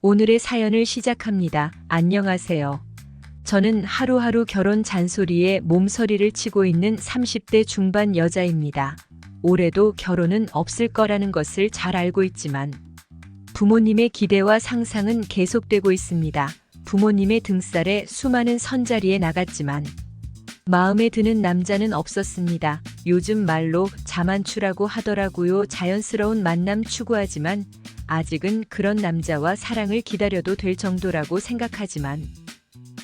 오늘의 사연을 시작합니다. 안녕하세요. 저는 하루하루 결혼 잔소리에 몸서리를 치고 있는 30대 중반 여자입니다. 올해도 결혼은 없을 거라는 것을 잘 알고 있지만 부모님의 기대와 상상은 계속되고 있습니다. 부모님의 등살에 수많은 선자리에 나갔지만 마음에 드는 남자는 없었습니다. 요즘 말로 자만추라고 하더라고요. 자연스러운 만남 추구하지만 아직은 그런 남자와 사랑을 기다려도 될 정도라고 생각하지만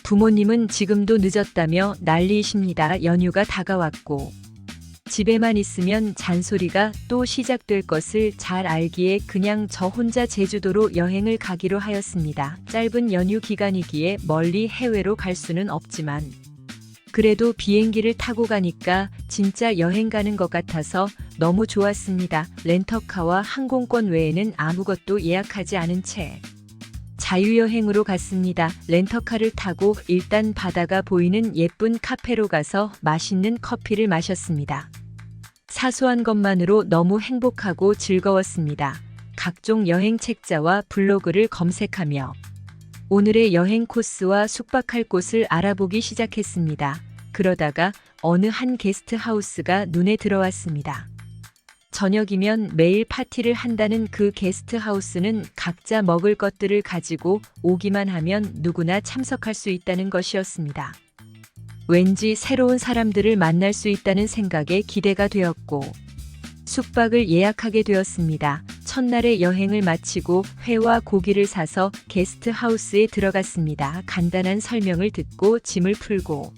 부모님은 지금도 늦었다며 난리이십니다. 연휴가 다가왔고 집에만 있으면 잔소리가 또 시작될 것을 잘 알기에 그냥 저 혼자 제주도로 여행을 가기로 하였습니다. 짧은 연휴 기간이기에 멀리 해외로 갈 수는 없지만 그래도 비행기를 타고 가니까 진짜 여행 가는 것 같아서 너무 좋았습니다. 렌터카와 항공권 외에는 아무것도 예약하지 않은 채 자유여행으로 갔습니다. 렌터카를 타고 일단 바다가 보이는 예쁜 카페로 가서 맛있는 커피를 마셨습니다. 사소한 것만으로 너무 행복하고 즐거웠습니다. 각종 여행 책자와 블로그를 검색하며 오늘의 여행 코스와 숙박할 곳을 알아보기 시작했습니다. 그러다가 어느 한 게스트하우스가 눈에 들어왔습니다. 저녁이면 매일 파티를 한다는 그 게스트하우스는 각자 먹을 것들을 가지고 오기만 하면 누구나 참석할 수 있다는 것이었습니다. 왠지 새로운 사람들을 만날 수 있다는 생각에 기대가 되었고 숙박을 예약하게 되었습니다. 첫날의 여행을 마치고 회와 고기를 사서 게스트하우스에 들어갔습니다. 간단한 설명을 듣고 짐을 풀고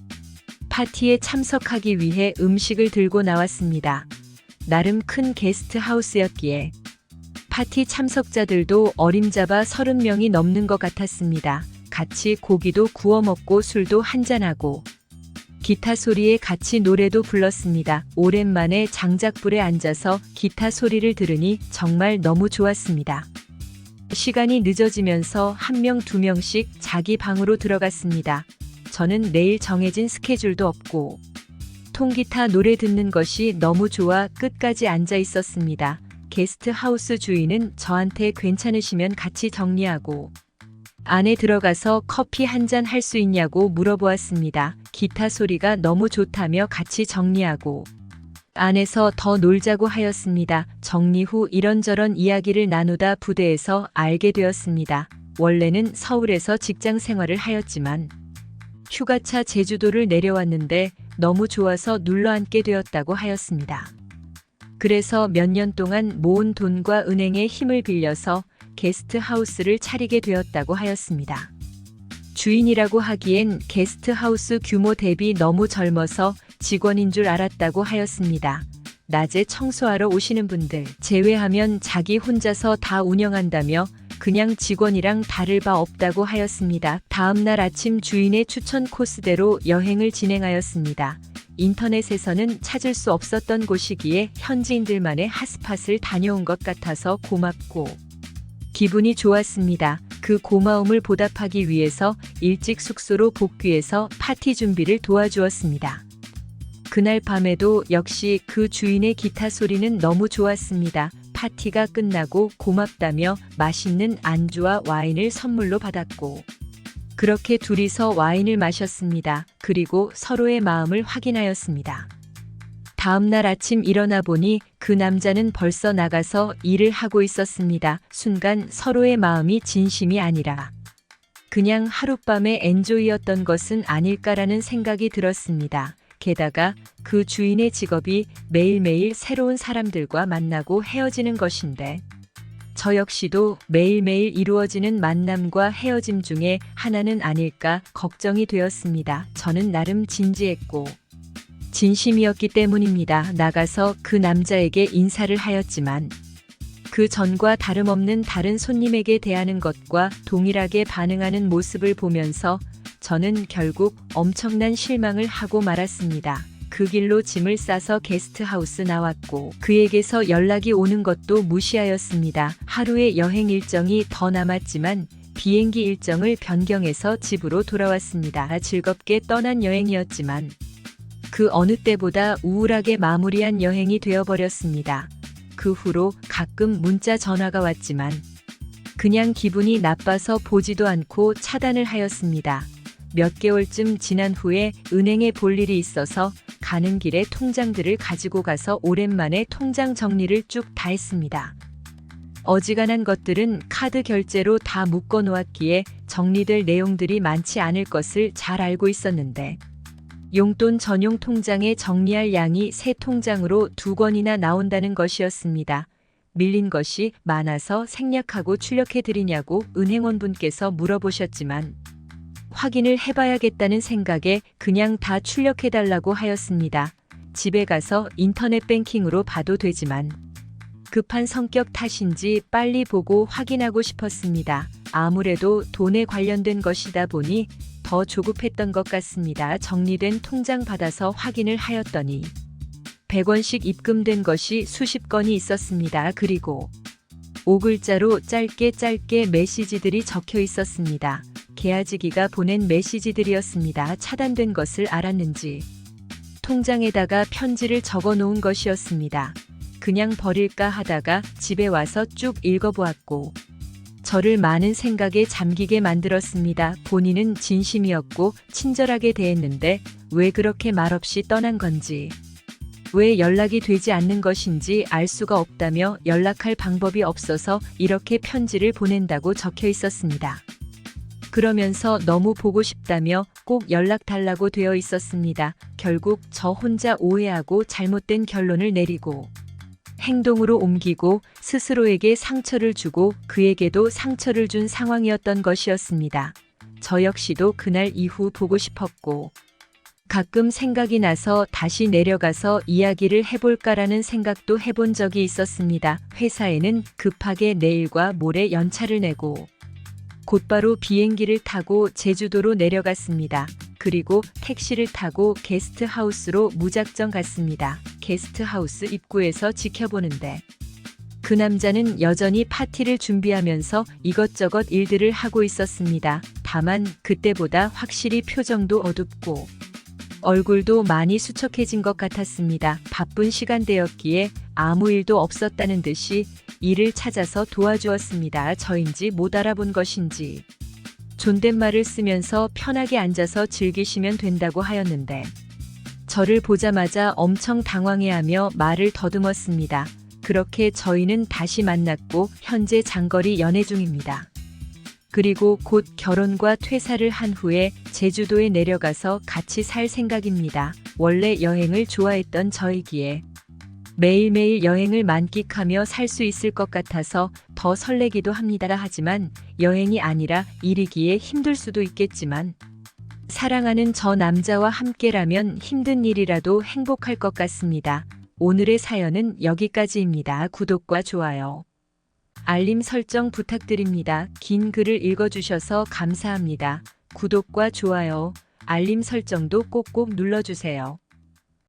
파티에 참석하기 위해 음식을 들고 나왔습니다. 나름 큰 게스트하우스였기에 파티 참석자들도 어림잡아 30명이 넘는 것 같았습니다. 같이 고기도 구워 먹고 술도 한잔하고 기타 소리에 같이 노래도 불렀습니다. 오랜만에 장작불에 앉아서 기타 소리를 들으니 정말 너무 좋았습니다. 시간이 늦어지면서 1명, 2명씩 자기 방으로 들어갔습니다. 저는 내일 정해진 스케줄도 없고 통기타 노래 듣는 것이 너무 좋아 끝까지 앉아 있었습니다. 게스트하우스 주인은 저한테 괜찮으시면 같이 정리하고 안에 들어가서 커피 한 잔 할 수 있냐고 물어보았습니다. 기타 소리가 너무 좋다며 같이 정리하고 안에서 더 놀자고 하였습니다. 정리 후 이런저런 이야기를 나누다 부대에서 알게 되었습니다. 원래는 서울에서 직장 생활을 하였지만 휴가차 제주도를 내려왔는데 너무 좋아서 눌러앉게 되었다고 하였습니다. 그래서 몇 년 동안 모은 돈과 은행의 힘을 빌려서 게스트하우스를 차리게 되었다고 하였습니다. 주인이라고 하기엔 게스트하우스 규모 대비 너무 젊어서 직원인 줄 알았다고 하였습니다. 낮에 청소하러 오시는 분들 제외하면 자기 혼자서 다 운영한다며 그냥 직원이랑 다를 바 없다고 하였습니다. 다음날 아침 주인의 추천 코스대로 여행을 진행하였습니다. 인터넷에서는 찾을 수 없었던 곳이기에 현지인들만의 핫스팟을 다녀온 것 같아서 고맙고 기분이 좋았습니다. 그 고마움을 보답하기 위해서 일찍 숙소로 복귀해서 파티 준비를 도와주었습니다. 그날 밤에도 역시 그 주인의 기타 소리는 너무 좋았습니다. 파티가 끝나고 고맙다며 맛있는 안주와 와인을 선물로 받았고 그렇게 둘이서 와인을 마셨습니다. 그리고 서로의 마음을 확인하였습니다. 다음날 아침 일어나 보니 그 남자는 벌써 나가서 일을 하고 있었습니다. 순간 서로의 마음이 진심이 아니라 그냥 하룻밤의 엔조이였던 것은 아닐까라는 생각이 들었습니다. 게다가 그 주인의 직업이 매일매일 새로운 사람들과 만나고 헤어지는 것인데 저 역시도 매일매일 이루어지는 만남과 헤어짐 중에 하나는 아닐까 걱정이 되었습니다. 저는 나름 진지했고 진심이었기 때문입니다. 나가서 그 남자에게 인사를 하였지만 그 전과 다름없는 다른 손님에게 대하는 것과 동일하게 반응하는 모습을 보면서 저는 결국 엄청난 실망을 하고 말았습니다. 그 길로 짐을 싸서 게스트하우스 나왔고 그에게서 연락이 오는 것도 무시하였습니다. 하루의 여행 일정이 더 남았지만 비행기 일정을 변경해서 집으로 돌아왔습니다. 즐겁게 떠난 여행이었지만 그 어느 때보다 우울하게 마무리한 여행이 되어버렸습니다. 그 후로 가끔 문자 전화가 왔지만 그냥 기분이 나빠서 보지도 않고 차단을 하였습니다. 몇 개월쯤 지난 후에 은행에 볼 일이 있어서 가는 길에 통장들을 가지고 가서 오랜만에 통장 정리를 쭉 다 했습니다. 어지간한 것들은 카드 결제로 다 묶어 놓았기에 정리될 내용들이 많지 않을 것을 잘 알고 있었는데 용돈 전용 통장에 정리할 양이 새 통장으로 2권이나 나온다는 것이었습니다. 밀린 것이 많아서 생략하고 출력해 드리냐고 은행원분께서 물어보셨지만 확인을 해봐야겠다는 생각에 그냥 다 출력해 달라고 하였습니다. 집에 가서 인터넷 뱅킹으로 봐도 되지만 급한 성격 탓인지 빨리 보고 확인하고 싶었습니다. 아무래도 돈에 관련된 것이다 보니 더 조급했던 것 같습니다. 정리된 통장 받아서 확인을 하였더니 100원씩 입금된 것이 수십 건이 있었습니다. 그리고 5글자로 짧게 메시지들이 적혀 있었습니다. 개아지기가 보낸 메시지들이었습니다. 차단된 것을 알았는지 통장에다가 편지를 적어 놓은 것이었습니다. 그냥 버릴까 하다가 집에 와서 쭉 읽어보았고 저를 많은 생각에 잠기게 만들었습니다. 본인은 진심이었고 친절하게 대했는데 왜 그렇게 말없이 떠난 건지, 왜 연락이 되지 않는 것인지 알 수가 없다며 연락할 방법이 없어서 이렇게 편지를 보낸다고 적혀 있었습니다. 그러면서 너무 보고 싶다며 꼭 연락 달라고 되어 있었습니다. 결국 저 혼자 오해하고 잘못된 결론을 내리고 행동으로 옮기고 스스로에게 상처를 주고 그에게도 상처를 준 상황이었던 것이었습니다. 저 역시도 그날 이후 보고 싶었고 가끔 생각이 나서 다시 내려가서 이야기를 해볼까라는 생각도 해본 적이 있었습니다. 회사에는 급하게 내일과 모레 연차를 내고 곧바로 비행기를 타고 제주도로 내려갔습니다. 그리고 택시를 타고 게스트하우스로 무작정 갔습니다. 게스트하우스 입구에서 지켜보는데 그 남자는 여전히 파티를 준비하면서 이것저것 일들을 하고 있었습니다. 다만 그때보다 확실히 표정도 어둡고 얼굴도 많이 수척해진 것 같았습니다. 바쁜 시간대였기에 아무 일도 없었다는 듯이 일을 찾아서 도와주었습니다. 저인지 못 알아본 것인지 존댓말을 쓰면서 편하게 앉아서 즐기시면 된다고 하였는데 저를 보자마자 엄청 당황해하며 말을 더듬었습니다. 그렇게 저희는 다시 만났고 현재 장거리 연애 중입니다. 그리고 곧 결혼과 퇴사를 한 후에 제주도에 내려가서 같이 살 생각입니다. 원래 여행을 좋아했던 저이기에 매일매일 여행을 만끽하며 살 수 있을 것 같아서 더 설레기도 합니다. 하지만 여행이 아니라 일이기에 힘들 수도 있겠지만 사랑하는 저 남자와 함께라면 힘든 일이라도 행복할 것 같습니다. 오늘의 사연은 여기까지입니다. 구독과 좋아요, 알림 설정 부탁드립니다. 긴 글을 읽어주셔서 감사합니다. 구독과 좋아요, 알림 설정도 꼭꼭 눌러주세요.